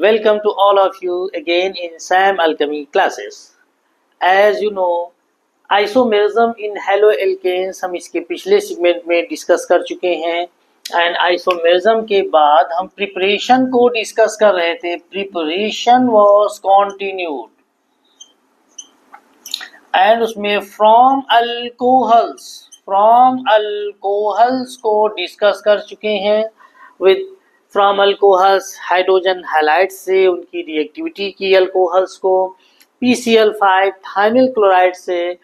Welcome to all of you again in SAM Alchemy classes. As you know, isomerism in haloalkanes हम इसके पिछले segment में discuss कर चुके हैं एंड आइसोमेरिज्म के बाद हम प्रिपरेशन को डिस्कस कर रहे थे. प्रिपरेशन वाज कंटिन्यूड एंड उसमें फ्रॉम अल्कोहल्स को डिस्कस कर चुके हैं with from alcohols hydrogen halide से उनकी रिएक्टिविटी की अल्कोहल्स को, PCl5 थाइमिल क्लोराइड से.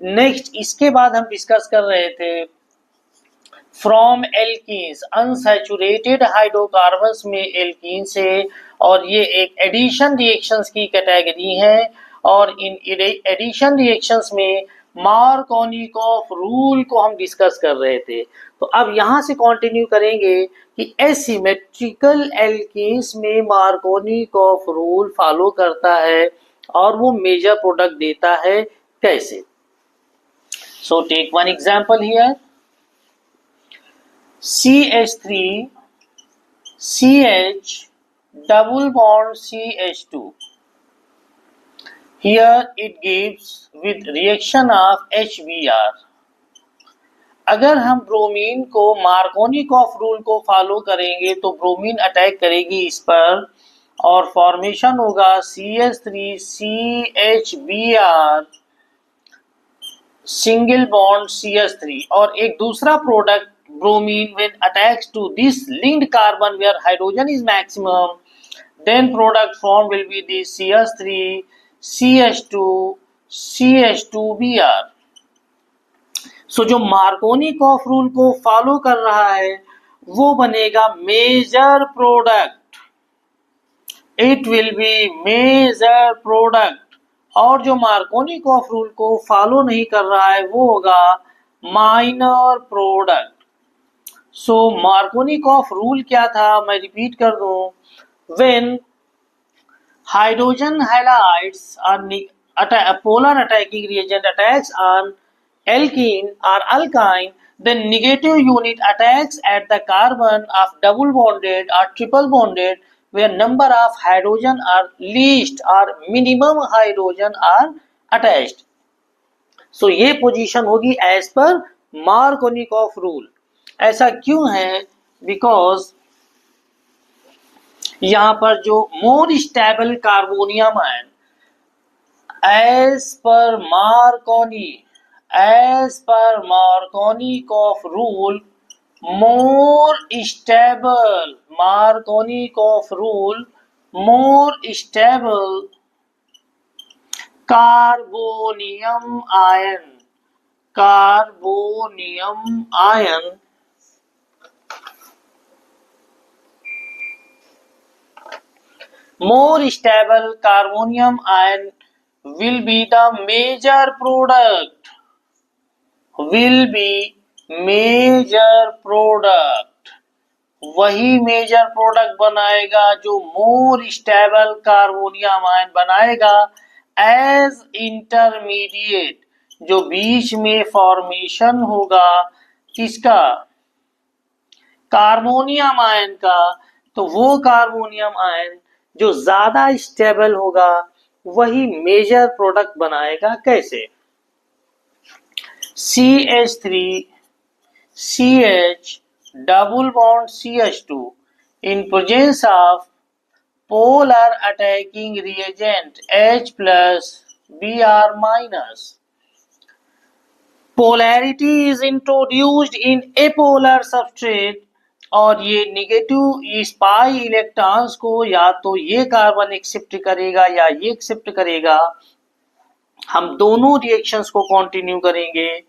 नेक्स्ट इसके बाद हम डिस्कस कर रहे थे फ्रॉम एल्कीन्स अनसैचुरेटेड हाइड्रोकार्बन्स में एल्कीन से, और ये एक एडिशन रिएक्शंस की कैटेगरी है. और इन एडिशन रिएक्शंस में मार्कोनिकॉफ रूल को हम डिस्कस कर रहे थे. तो अब यहाँ से कंटिन्यू करेंगे कि एसिमेट्रिकल एल्कीन्स में मार्कोनिकॉफ रूल फॉलो करता है और वो मेजर प्रोडक्ट देता है कैसे. So take one example here. CH3 CH double bond CH2. Here it gives with reaction of HBr. अगर हम ब्रोमीन को मार्कोनिकॉफ रूल को फॉलो करेंगे तो ब्रोमीन अटैक करेगी इस पर और फॉर्मेशन होगा CH3 CHBr single bond CH3, और एक दूसरा product bromine when attached to this linked carbon where hydrogen is maximum, then product formed will be the CH3 CH2 CH2Br. So जो मार्कोनिकॉफ रूल को फॉलो कर रहा है वो बनेगा major product. It will be major product. और जो Markovnikov rule को फॉलो नहीं कर रहा है वो होगा minor product. So Markovnikov rule क्या था, मैं रिपीट कर दूं. When hydrogen halides are polar attacking reagent attacks on alkene or alkyne, then negative unit attacks at the carbon of double bonded or triple bonded where number of hydrogen are least or minimum hydrogen are attached. So ये position होगी as per Markovnikov rule. ऐसा क्यों है? Because यहाँ पर जो more stable carbonium ion as per Markovnikov rule, more stable carbonium ion more stable carbonium ion will be the major product. वही major product बनाएगा जो मोर स्टेबल कार्बोनियम आयन बनाएगा एज इंटरमीडिएट, जो बीच में फॉर्मेशन होगा किसका, कार्बोनियम आयन का. तो वो कार्बोनियम आयन जो ज्यादा स्टेबल होगा वही मेजर प्रोडक्ट बनाएगा. कैसे? CH3 CH double bond CH2 in presence of polar attacking reagent H plus Br minus. Polarity is introduced in apolar substrate और ये नेगेटिव इस पाई इलेक्ट्रॉन्स को या तो ये कार्बन एक्सेप्ट करेगा या ये एक्सेप्ट करेगा. हम दोनों रिएक्शंस को कंटिन्यू करेंगे.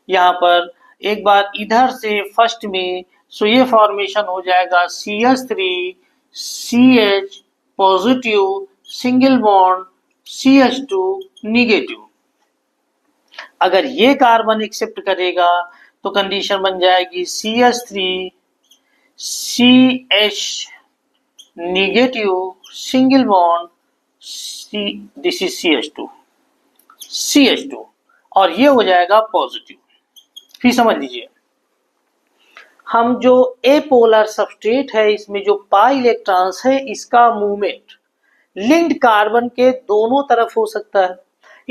यहाँ पर एक बार इधर से फर्स्ट में सो ये फॉर्मेशन हो जाएगा CH3 CH positive single bond CH2 negative. अगर ये कार्बन एक्सेप्ट करेगा तो कंडीशन बन जाएगी CH3 CH negative single bond this is CH2 और ये हो जाएगा पॉजिटिव. फिर समझ लीजिए, हम जो एपोलर सबस्ट्रेट है इसमें जो पाई इलेक्ट्रॉन्स है इसका मूवमेंट लिंक्ड कार्बन के दोनों तरफ हो सकता है।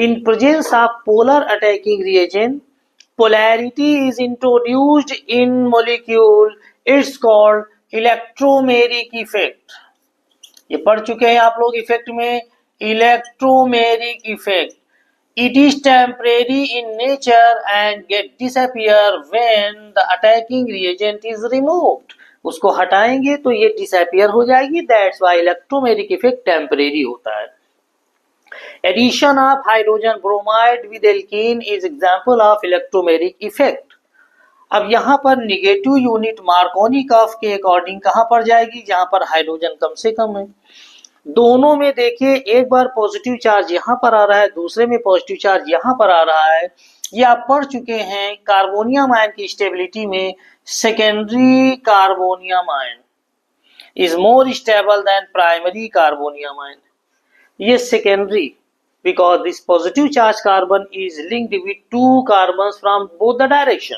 इन presence of polar attacking reagent, polarity is introduced in molecule, it's called electromeric effect। ये पढ़ चुके हैं आप लोग इफेक्ट में, electromeric effect। It is temporary in nature and get disappear when the attacking reagent is removed। उसको हटाएंगे तो ये disappear हो जाएगी, that's why electromeric effect temporary होता है। Addition of hydrogen bromide with alkene is example of electromeric effect। अब यहाँ पर निगेटिव यूनिट मार्कोनी कर्व के अकॉर्डिंग कहाँ पर जाएगी, जहाँ पर हाइड्रोजन कम से कम है। दोनों में देखिए, एक बार पॉजिटिव चार्ज यहाँ पर आ रहा है, दूसरे में पॉजिटिव चार्ज यहाँ पर आ रहा है। ये आप पढ़ चुके हैं कार्बोनियम आयन की स्टेबिलिटी में, secondary carbonium ion is more stable then primary carbonium ion. ये secondary because this positive charge carbon is linked with two carbons from both the direction.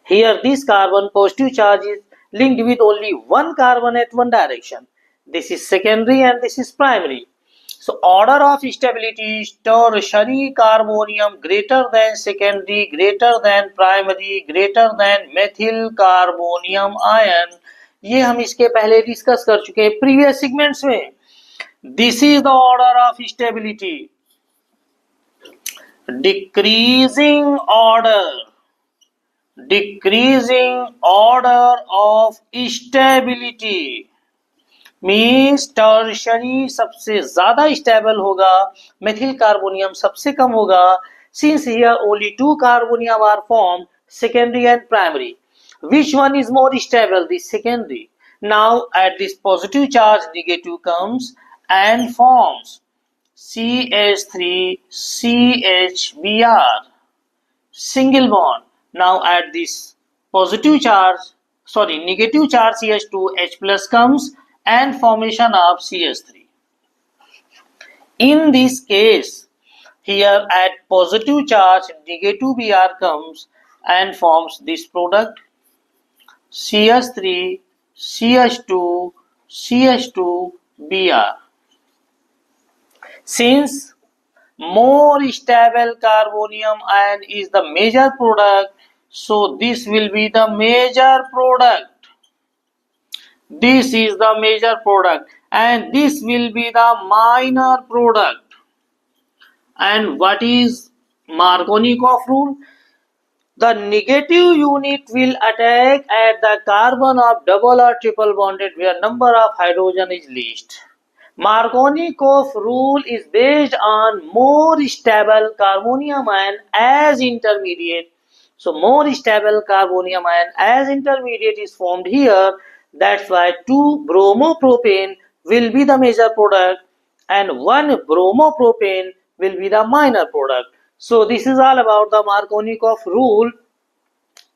Here this carbon positive charge is linked with only one carbon at one direction. This is secondary and this is primary. So order of stability is tertiary carbonium greater than secondary, greater than primary, greater than methyl carbonium ion। ये हम इसके पहले discuss कर चुके हैं previous segments में। This is the order of stability. Decreasing order of stability means tertiary सबसे ज्यादा स्टेबल होगा, मेथिल कार्बोनियम सबसे कम होगा। Since here only two carbonium are formed, secondary and primary, which one is more stable? The secondary. Now at this positive charge negative comes and forms CH3 CHBr single bond. Now at this positive charge, negative charge CH2 H plus comes and formation of CH3. In this case, here at positive charge negative Br comes and forms this product CH3 CH2 CH2 Br. Since more stable carbonium ion is the major product, so this will be the major product. This is the major product and this will be the minor product. And what is Markovnikov rule? The negative unit will attack at the carbon of double or triple bonded where number of hydrogen is least. Markovnikov rule is based on more stable carbonium ion as intermediate. So more stable carbonium ion as intermediate is formed here. That's why 2 bromopropane will be the major product and 1 bromopropane will be the minor product. So this is all about the Markovnikov rule.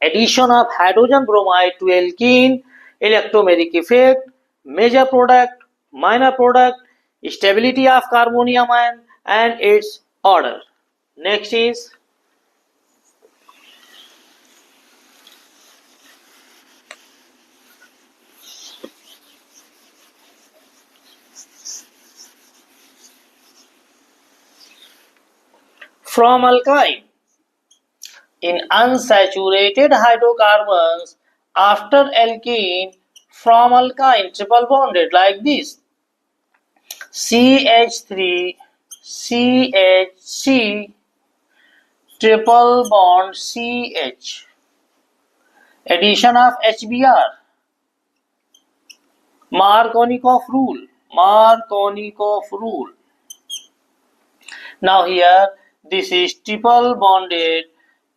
Addition of hydrogen bromide to alkene, electromeric effect, major product, minor product, stability of carbonium ion and its order. Next is from alkyne. In unsaturated hydrocarbons, after alkene, from alkyne triple bonded like this. CH3 CHC triple bond CH. Addition of HBr. Markovnikov rule. Now here this is triple bonded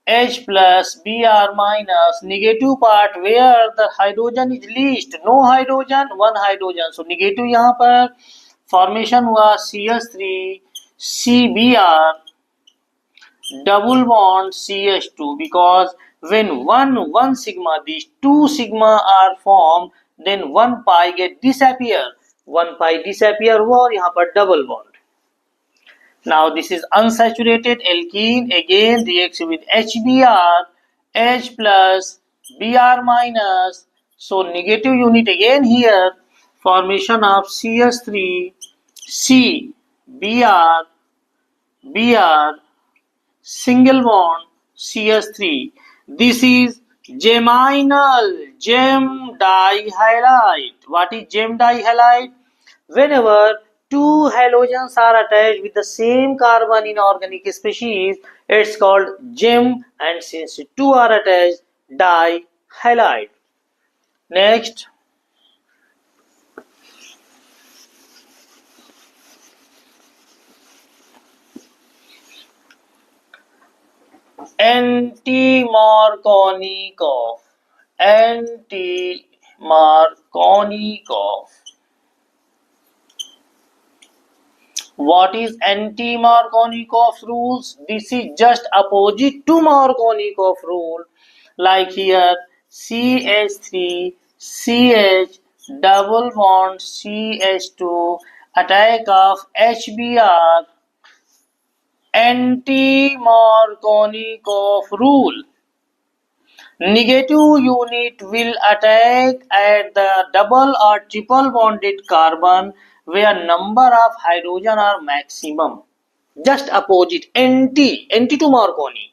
H plus Br minus negative part where the hydrogen is least, no hydrogen, one hydrogen, so negative यहाँ पर formation हुआ CH3 CBr double bond CH2 because when one sigma, these 2 sigma are formed, then 1 pi get disappear, 1 pi disappear हुआ और यहाँ पर double bond. Now this is unsaturated alkene, again reacts with HBr, H plus Br minus, so negative unit again here, formation of CH3 C, Br, Br, single bond, CH3. This is geminal, gem dihalide. What is gem dihalide? Whenever two halogens are attached with the same carbon in organic species, it's called gem, and since two are attached, dihalide. Next, anti-Markovnikov. Anti-Markovnikov. What is anti-Markovnikov rules? This is just opposite to Markovnikov rule. Like here, CH3, CH, double bond CH2, attack of HBr, anti-Markovnikov rule. Negative unit will attack at the double or triple bonded carbon where number of hydrogen are maximum. Just opposite, anti to Marconi.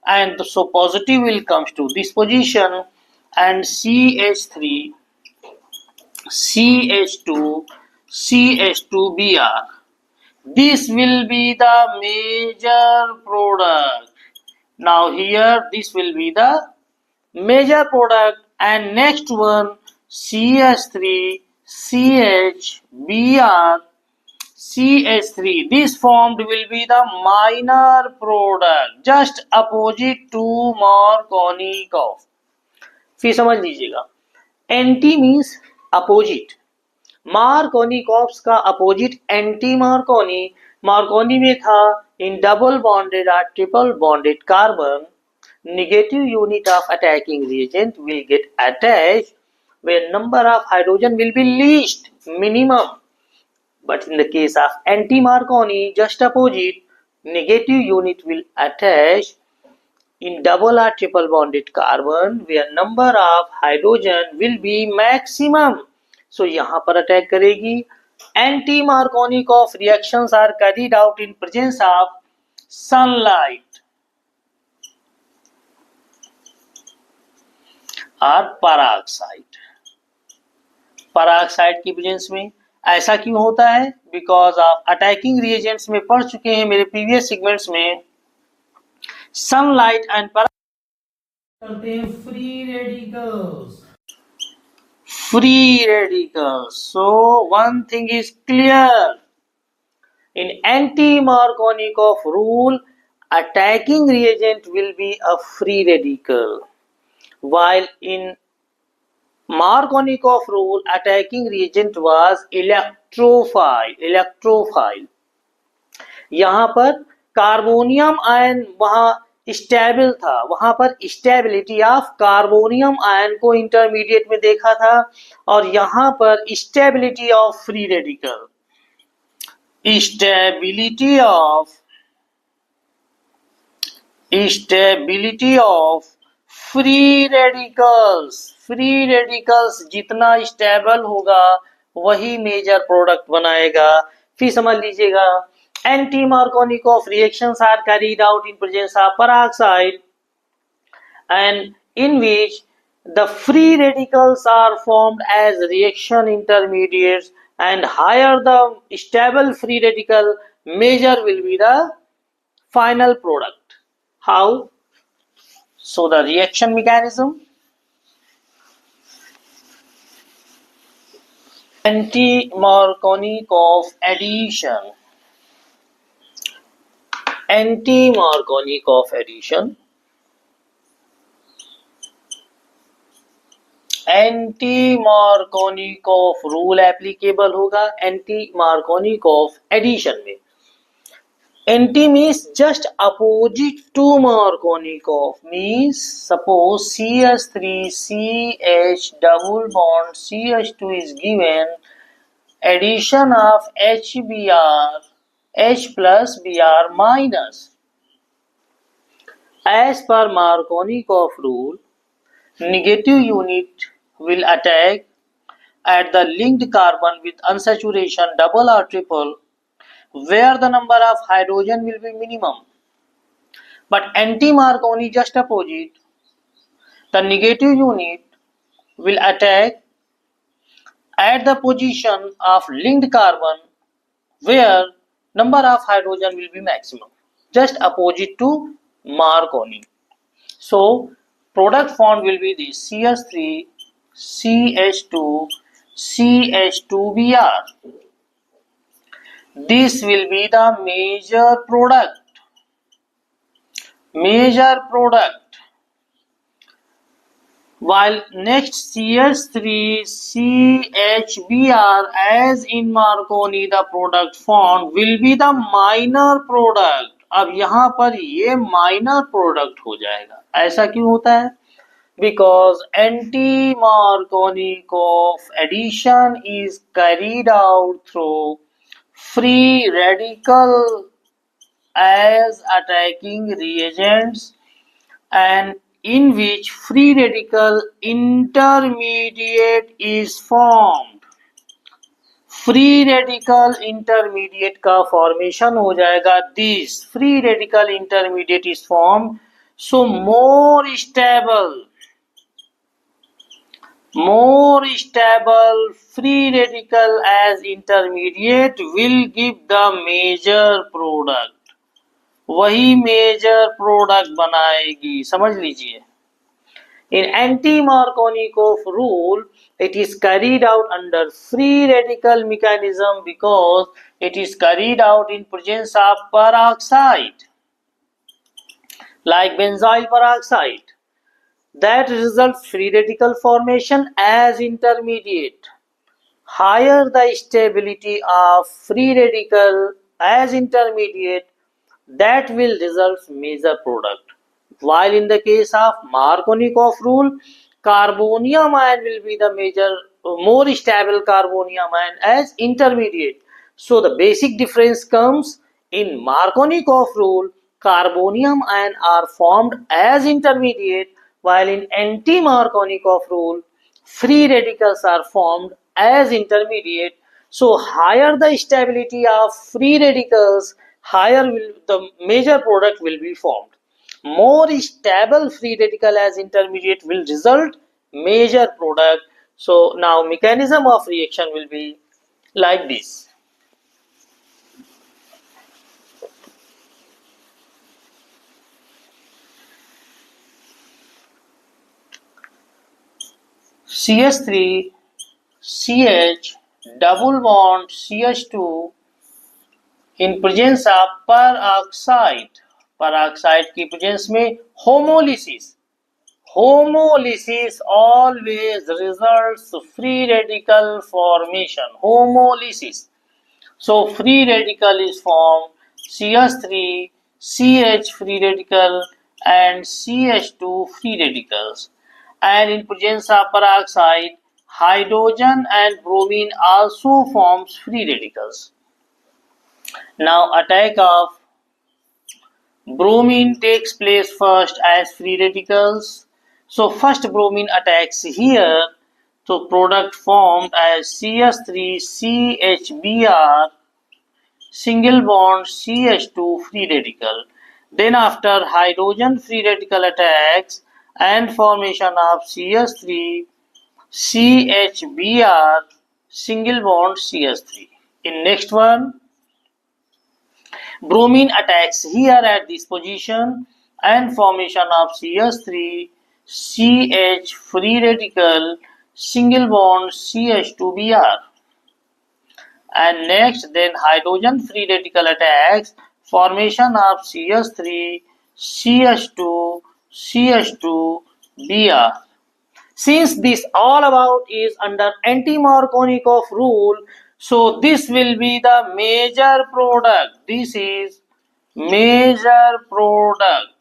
And so positive will comes to this position, and CH3, CH2, CH2Br. This will be the major product. Now here this will be the major product, and next one CH3, CH, Br, CH3. This formed will be the minor product, just opposite to Markovnikov. फिर समझ लीजिएगा, anti means opposite, मार्कोनिकॉप्स का opposite anti Markovnikov. Markovnikov में था in double bonded और triple bonded carbon, negative unit of attacking reagent will get attached where number of hydrogen will be least, minimum. But in the case of anti-Marconi, just opposite, negative unit will attach in double or triple bonded carbon where number of hydrogen will be maximum. So यहाँ पर attack करेगी. Anti-Markovnikov reactions are carried out in presence of sunlight और peroxide. Peroxide की presence में ऐसा क्यों होता है? बिकॉज ऑफ अटैकिंग रिएजेंट्स में पढ़ चुके हैं मेरे प्रीवियस सेगमेंट्स में. सनलाइट एंड करते हैं free radicals. Free radicals. So one thing is clear, in anti-Markovnikov rule, attacking reagent will be a free radical, while in Markovnikov rule, attacking reagent was electrophile. यहाँ पर carbonium ion वहां stable था, वहां पर stability of carbonium ion को intermediate में देखा था, और यहाँ पर stability of free radical. Stability of free radicals. Free radicals जितना स्टेबल होगा वही मेजर प्रोडक्ट बनाएगा. फिर समझ लीजिएगा, anti Markovnikov reactions are carried out in presence of peroxide, and in which the free radicals are formed as reaction intermediates, and higher the stable free radical, major will be the final product. How? So the reaction mechanism, anti-Markovnikov addition. Anti-Markovnikov addition. Anti-Markovnikov rule applicable होगा anti-Markovnikov addition में. Anti means just opposite to Markovnikov, means suppose CH3CH double bond CH2 is given, addition of HBr, H plus Br minus. As per Markovnikov rule, negative unit will attack at the linked carbon with unsaturation double or triple, where the number of hydrogen will be minimum. But anti-Marconi just opposite, the negative unit will attack at the position of linked carbon where number of hydrogen will be maximum, just opposite to Marconi. So product formed will be the CH3 CH2 CH2Br. This will be the major product. While next CH3 CHBr, as in Marconi the product formed will be the minor product. अब यहाँ पर ये minor product हो जाएगा. ऐसा क्यों होता है? Because anti-Marconi addition is carried out through free radical as attacking reagents, and in which free radical intermediate is formed. Free radical intermediate का फॉर्मेशन हो जाएगा. This free radical intermediate is form. So more stable free radical as intermediate will give the major product. वही major product बनाएगी. समझ लीजिए. In anti-Markovnikov rule, it is carried out under free radical mechanism because it is carried out in presence of peroxide, like benzyl peroxide. That results free radical formation as intermediate. Higher the stability of free radical as intermediate, that will result major product. While in the case of Markovnikov rule, carbonium ion will be the more stable carbonium ion as intermediate. So the basic difference comes in Markovnikov rule, carbonium ion are formed as intermediate, while in anti-Markovnikov rule, free radicals are formed as intermediate. So higher the stability of free radicals, higher will the major product will be formed. More stable free radical as intermediate will result major product. So now mechanism of reaction will be like this. CH3 CH double bond CH2 in presence of peroxide. Peroxide की presence में homolysis always results free radical formation. Homolysis. So free radical is formed CH3 CH free radical and CH2 free radicals, and in presence of peroxide, hydrogen and bromine also forms free radicals. Now attack of bromine takes place first as free radicals. So first bromine attacks here. So product formed as CH3 CHBr single bond CH2 free radical. Then after hydrogen free radical attacks and formation of CH3 CHBr single bond CH3. In next one, bromine attacks here at this position and formation of CH3 CH free radical single bond CH2Br. And next, then hydrogen free radical attacks, formation of CH3 CH2 CH2Br. Since this all about is under anti-Markovnikov rule, so this will be the major product. This is major product,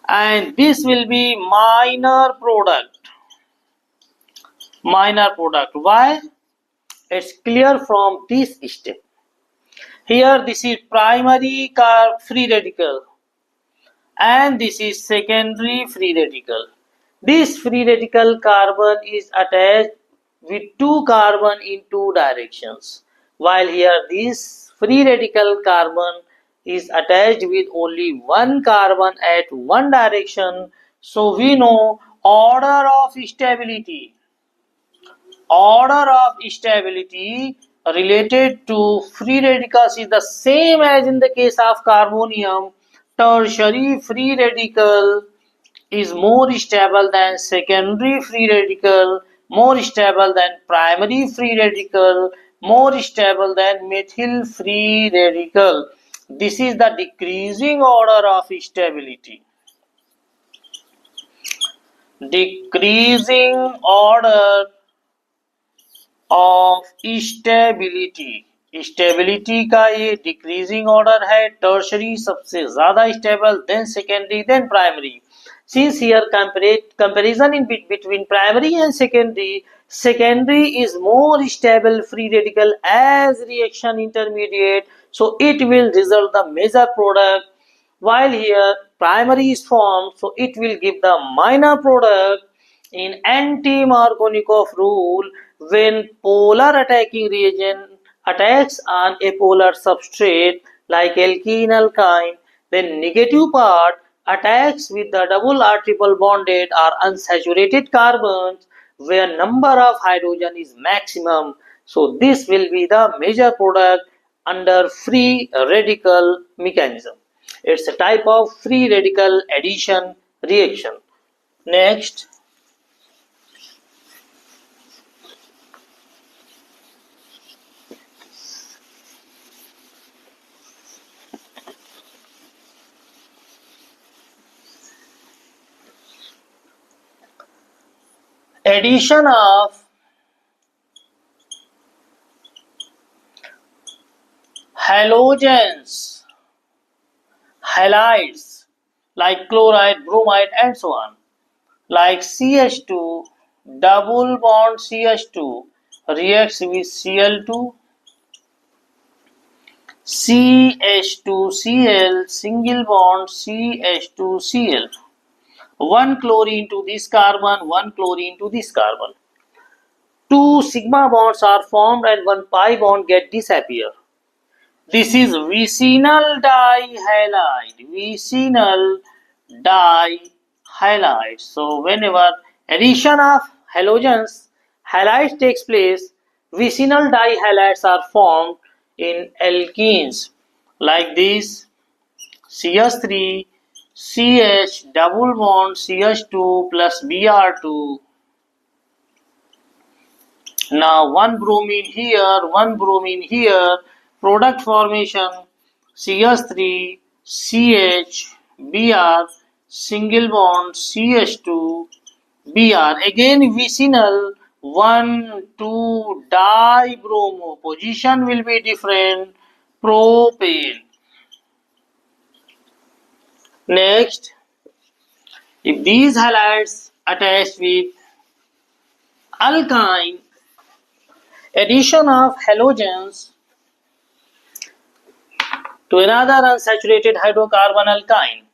and this will be minor product. Why? It's clear from this step. Here this is primary free radical and this is secondary free radical. This free radical carbon is attached with two carbon in two directions, while here this free radical carbon is attached with only one carbon at one direction. So we know order of stability related to free radicals is the same as in the case of carbonium. Tertiary free radical is more stable than secondary free radical, more stable than primary free radical, more stable than methyl free radical. This is the decreasing order of stability. Decreasing order of stability stability का ये decreasing order है tertiary सबसे ज्यादा stable then secondary then primary since here comparison in between primary and secondary is more stable free radical as reaction intermediate, so it will result the major product, while here primary is formed, so it will give the minor product. In anti-Markovnikov rule, when polar attacking reagent attacks on a polar substrate like alkene alkyne, then negative part attacks with the double or triple bonded or unsaturated carbons where number of hydrogen is maximum. So this will be the major product under free radical mechanism. It's a type of free radical addition reaction. Next, addition of halogens, halides like chloride, bromide and so on, like CH2 double bond CH2 reacts with Cl2, CH2Cl single bond CH2Cl, one chlorine to this carbon, one chlorine to this carbon. Two sigma bonds are formed and one pi bond get disappear. This is vicinal dihalide. Vicinal dihalide. So whenever addition of halogens, halides takes place, vicinal dihalides are formed in alkenes like this CH3 CH double bond CH2 plus Br2. Now one bromine here, product formation CH3 CH Br single bond CH2 Br, again vicinal 1 2 dibromo, position will be different, propane. Next, if these halides attach with alkyne, addition of halogens to another unsaturated hydrocarbon alkyne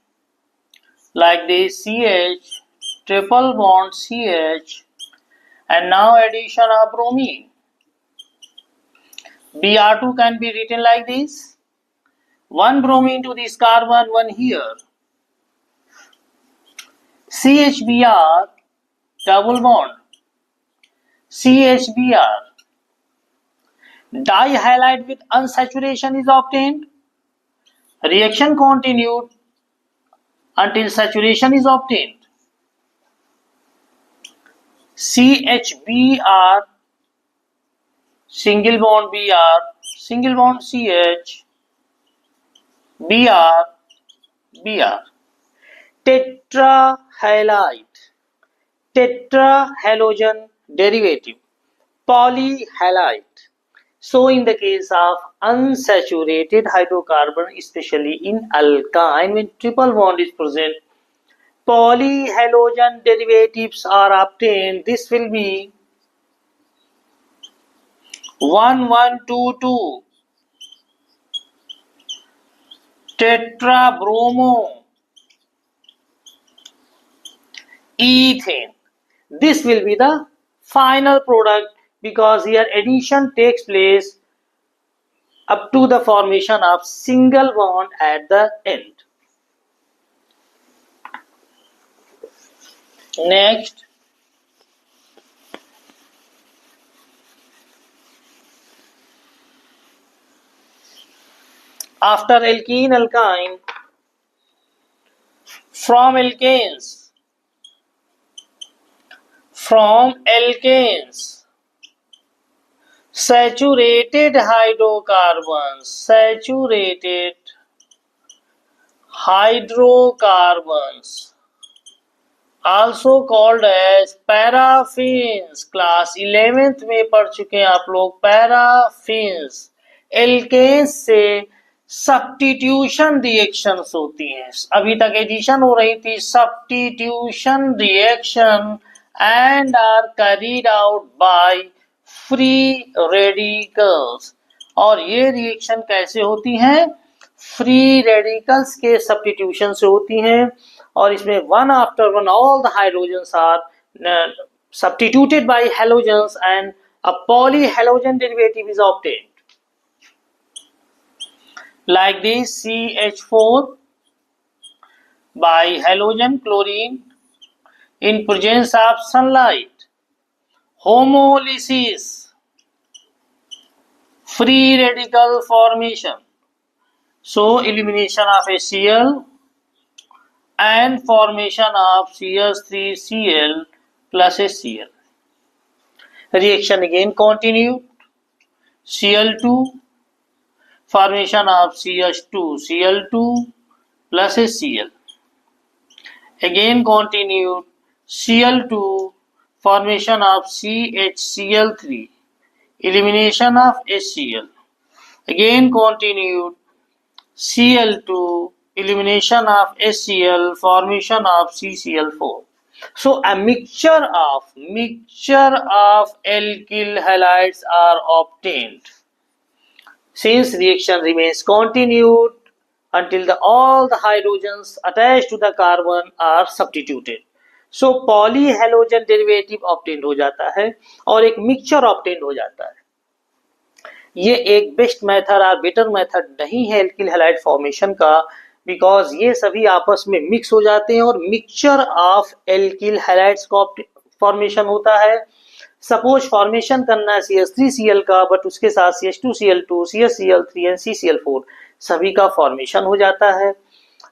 like this CH triple bond CH, and now addition of bromine. Br2 can be written like this, one bromine to this carbon, one here, CHBr double bond CHBr, dihalide with unsaturation is obtained, reaction continued until saturation is obtained. CHBr single bond Br single bond CH Br Br, tetrahalide, tetrahalogen derivative, polyhalide. So in the case of unsaturated hydrocarbon, especially in alkyne, when triple bond is present, polyhalogen derivatives are obtained. This will be 1122 tetrabromo ethane. This will be the final product because here addition takes place up to the formation of single bond at the end. Next, after alkene alkyne, from alkanes, saturated hydrocarbons also called as paraffins. Class 11th में पढ़ चुके हैं आप लोग paraffins. Alkanes से substitution reactions होती हैं, अभी तक एडिशन हो रही थी, substitution reaction and are carried out by free radicals. और ये रिएक्शन कैसे होती हैं? फ्री रेडिकल्स के सब्स्टिट्यूशन से होती हैं और इसमें one after one all the hydrogens are substituted by halogens and a polyhalogen derivative is obtained. Like this, CH4 by halogen chlorine in presence of sunlight, homolysis, free radical formation, so elimination of HCl and formation of CH3Cl plus HCl. Reaction again continued. Cl2, formation of CH2Cl2 plus HCl. Again continued. Cl2, formation of CHCl3, elimination of HCl. Again continued. Cl2, elimination of HCl, formation of CCl4. So a mixture of alkyl halides are obtained. Since reaction remains continued until all the hydrogens attached to the carbon are substituted. So polyhalogen derivative obtained हो जाता है और एक mixture obtained हो जाता है। ये एक बेस्ट मेथड और बेटर मेथड नहीं है एल्किल हैलाइड फॉर्मेशन का, बिकॉज ये सभी आपस में मिक्स हो जाते हैं और मिक्सचर ऑफ एल्किल हैलाइड्स का फॉर्मेशन होता है। सपोज फॉर्मेशन करना है CH3Cl का, बट उसके साथ CH2Cl2, CHCl3 एंड CCl4 सभी का फॉर्मेशन हो जाता है।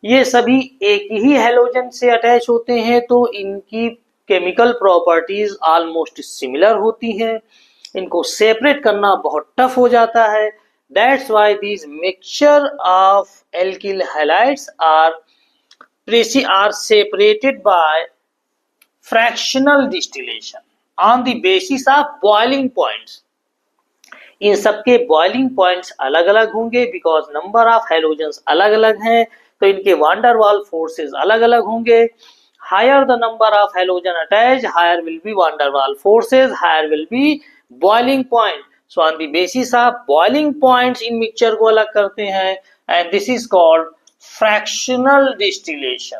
ये सभी एक ही हैलोजन से अटैच होते हैं तो इनकी केमिकल प्रॉपर्टीज ऑलमोस्ट सिमिलर होती हैं, इनको सेपरेट करना बहुत टफ हो जाता है। That's why these mixture of alkyl halides are separated by fractional distillation on the basis of boiling points. इन सबके बॉइलिंग पॉइंट्स अलग अलग होंगे बिकॉज नंबर ऑफ हैलोजेंस अलग अलग हैं, तो इनके वांडर वाल फोर्सेस अलग अलग होंगे। Higher the number of halogen attach, higher will be van der Waals forces, higher will be boiling point. So on the basis of boiling points इन mixture को अलग करते हैं and this is called fractional distillation.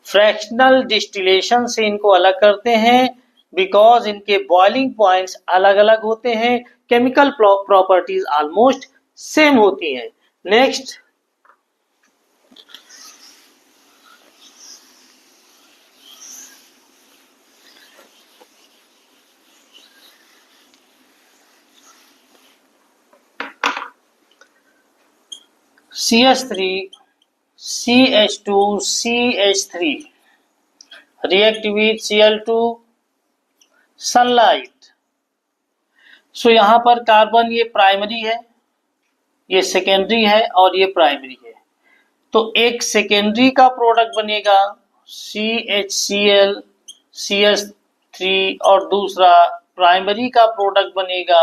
Fractional distillation से इनको अलग करते हैं बिकॉज इनके बॉइलिंग पॉइंट्स अलग अलग होते हैं, केमिकल प्रॉपर्टीज ऑलमोस्ट सेम होती हैं। Next, CH3 CH2 CH3 react with Cl2 sunlight. So यहां पर कार्बन ये प्राइमरी है, ये सेकेंडरी है और ये प्राइमरी है, तो एक सेकेंडरी का प्रोडक्ट बनेगा CHCl CH3 और दूसरा प्राइमरी का प्रोडक्ट बनेगा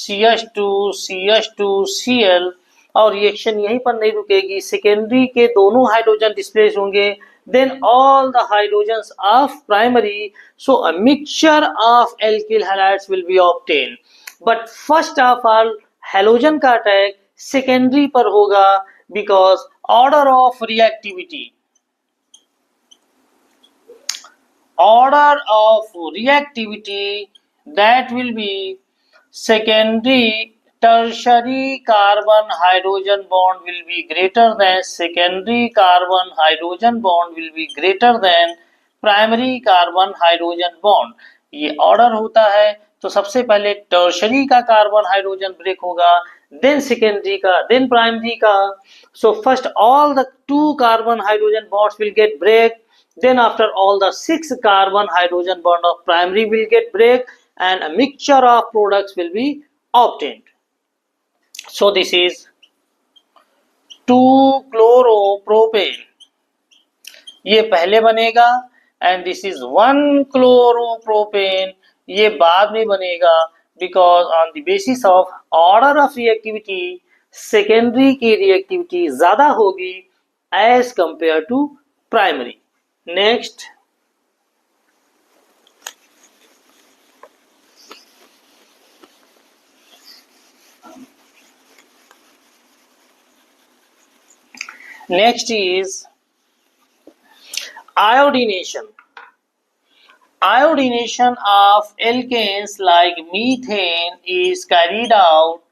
CH2 CH2Cl। और रिएक्शन यहीं पर नहीं रुकेगी, सेकेंडरी के दोनों हाइड्रोजन डिस्प्लेस होंगे, then all the hydrogens of primary, so a mixture of alkyl halides will be obtained, but first of all halogen का अटैक सेकेंडरी पर होगा because order of reactivity order of reactivity, that will be secondary tertiary carbon hydrogen bond will be greater than secondary carbon hydrogen bond will be greater than primary carbon hydrogen bond. ये order होता है, तो सबसे पहले tertiary का carbon hydrogen break होगा, then secondary का, then primary का। So first all the 2 carbon hydrogen bonds will get break, then after all the 6 carbon hydrogen bond of primary will get break and a mixture of products will be obtained. So this is 2-chloropropane, ये पहले बनेगा, and this is 1-chloropropane, ये बाद में बनेगा, because on the basis of order of reactivity secondary की reactivity ज्यादा होगी as compared to primary. Next, is iodination. Iodination of alkanes like methane is carried out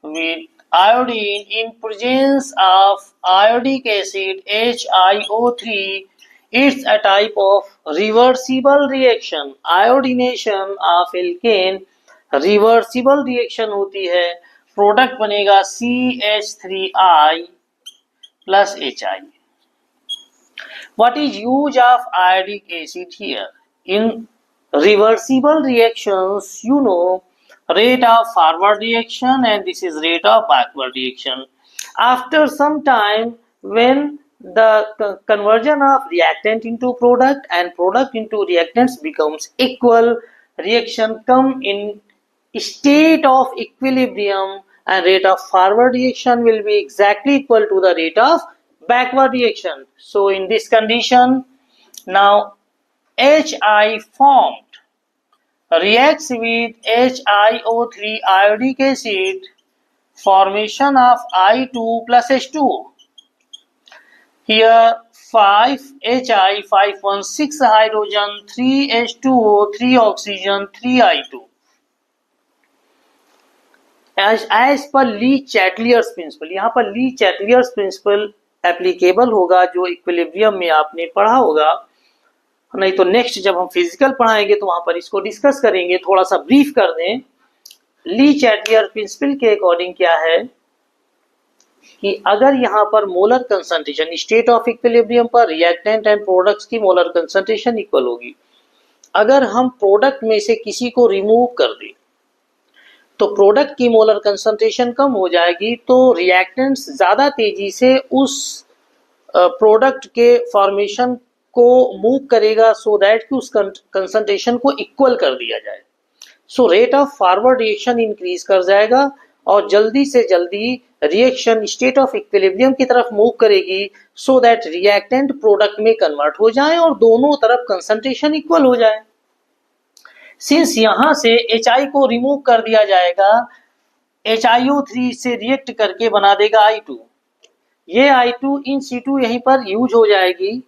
with iodine in presence of iodic acid HiO3. It's a type of reversible reaction. Iodination of alkane reversible reaction होती है, product बनेगा CH3I plus Hi. What is use of iodic acid here? In reversible reactions, you know, rate of forward reaction and this is rate of backward reaction. After some time, when the conversion of reactant into product and product into reactants becomes equal, reaction come in state of equilibrium and rate of forward reaction will be exactly equal to the rate of backward reaction. So in this condition, now Hi formed reacts with HiO3 iodic acid, formation of I2 plus H2. Here 5 Hi, 516 hydrogen, 3 H2O, 3 oxygen, 3 I2. As per ली-चैटलियर्स principal, यहाँ पर ली-चैटलियर्स principal applicable होगा, जो equilibrium में आपने पढ़ा होगा, नहीं तो नेक्स्ट जब हम फिजिकल पढ़ाएंगे तो वहां पर इसको डिस्कस करेंगे। थोड़ा सा ब्रीफ कर दें, ली-चैटलियर प्रिंसिपल के अकॉर्डिंग क्या है कि अगर यहाँ पर molar concentration state of equilibrium पर रिएक्टेंट एंड प्रोडक्ट्स की मोलर कंसंट्रेशन इक्वल होगी, अगर हम प्रोडक्ट में से किसी को रिमूव कर दें तो प्रोडक्ट की मोलर कंसंट्रेशन कम हो जाएगी, तो रिएक्टेंट्स ज्यादा तेजी से उस प्रोडक्ट के फॉर्मेशन को मूव करेगा, सो दैट कि उस कंसंट्रेशन को इक्वल कर दिया जाए। So rate of forward reaction increase कर जाएगा और जल्दी से जल्दी रिएक्शन स्टेट ऑफ इक्विलिब्रियम की तरफ मूव करेगी, सो दैट रिएक्टेंट प्रोडक्ट में कन्वर्ट हो जाए और दोनों तरफ कंसंट्रेशन इक्वल हो जाए। सिंस यहां से Hi को रिमूव कर दिया जाएगा, HiO3 से रिएक्ट करके बना देगा I2, ये I2 इन C2 यहीं पर यूज हो जाएगी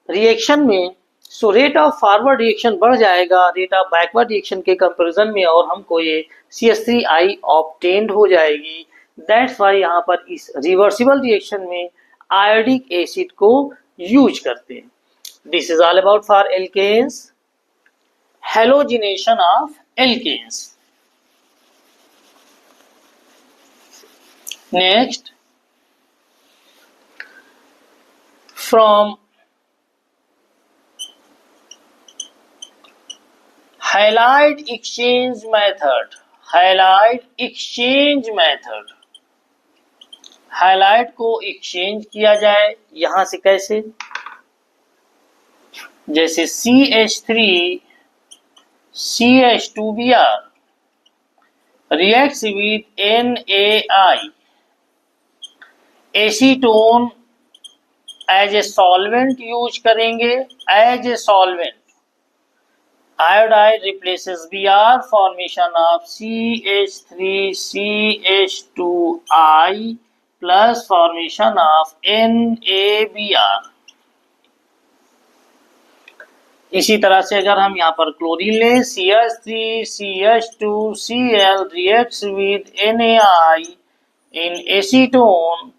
रिएक्शन में, so rate of forward reaction बढ़ जाएगा रेट ऑफ बैकवर्ड रिएक्शन के कंपैरिजन में और हमको ये CH3I ऑब्टेन्ड हो जाएगी। दैट्स वाई यहाँ पर इस रिवर्सिबल रिएक्शन में आयोडिक एसिड को यूज करते हैं। This is all about for alkenes, halogenation of alkenes. Next, from halide exchange method, halide exchange method, halide को एक्सचेंज किया जाए यहां से कैसे, जैसे CH3 CH2Br reacts with NaI, acetone as a solvent use करेंगे, as a solvent iodide replaces Br, formation of CH3CH2I plus formation of NaBr। इसी तरह से अगर हम यहाँ पर क्लोरीन लें, CH3CH2Cl reacts with NaI in acetone.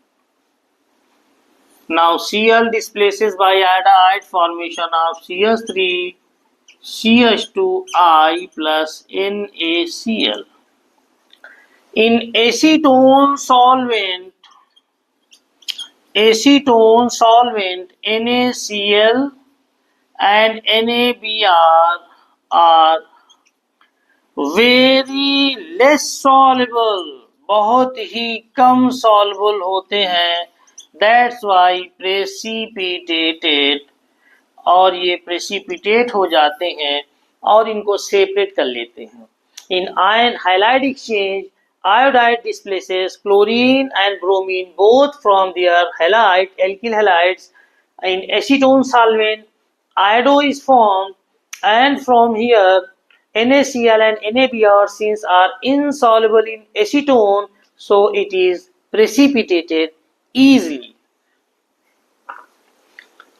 Now Cl displaces by iodide formation of CH3CH2I plus NaCl. In acetone solvent NaCl and NaBr are very less soluble, बहुत ही कम soluble होते हैं. That's why precipitated, और ये precipitate हो जाते हैं और इनको separate कर लेते हैं. In ion halide exchange, iodide displaces chlorine and bromine both from their halide, alkyl halides. In acetone solvent, iodo is formed, and from here NaCl and NaBr since are insoluble in acetone, so it is precipitated easily.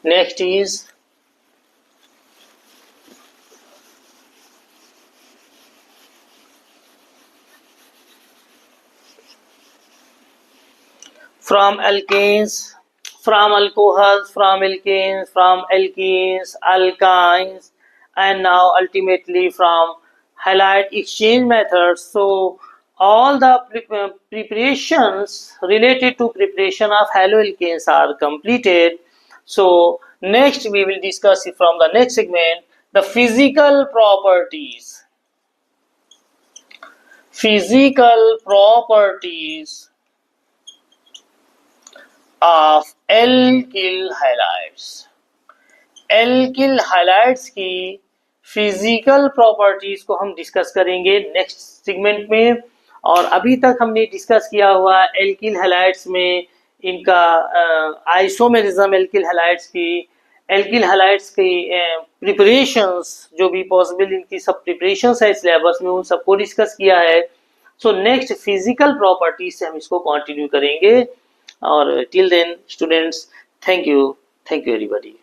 Next is from alkanes, from alcohols, from alkanes, alkynes, and now ultimately from halide exchange methods. So all the preparations related to preparation of haloalkanes are completed. So next we will discuss it from the next segment, the physical properties. Physical properties of alkyl halides. Alkyl halides की physical properties को हम discuss करेंगे next segment में. और अभी तक हमने discuss किया हुआ एल्किल हैलाइड्स में इनका आइसोमेरिज्म, एल्किल हैलाइड्स की प्रिपरेशंस जो भी पॉसिबल इनकी सब प्रिपरेशंस है सिलेबस में, उन सबको डिस्कस किया है. सो नेक्स्ट फिजिकल प्रॉपर्टीज से हम इसको कंटिन्यू करेंगे. और till then students, thank you everybody.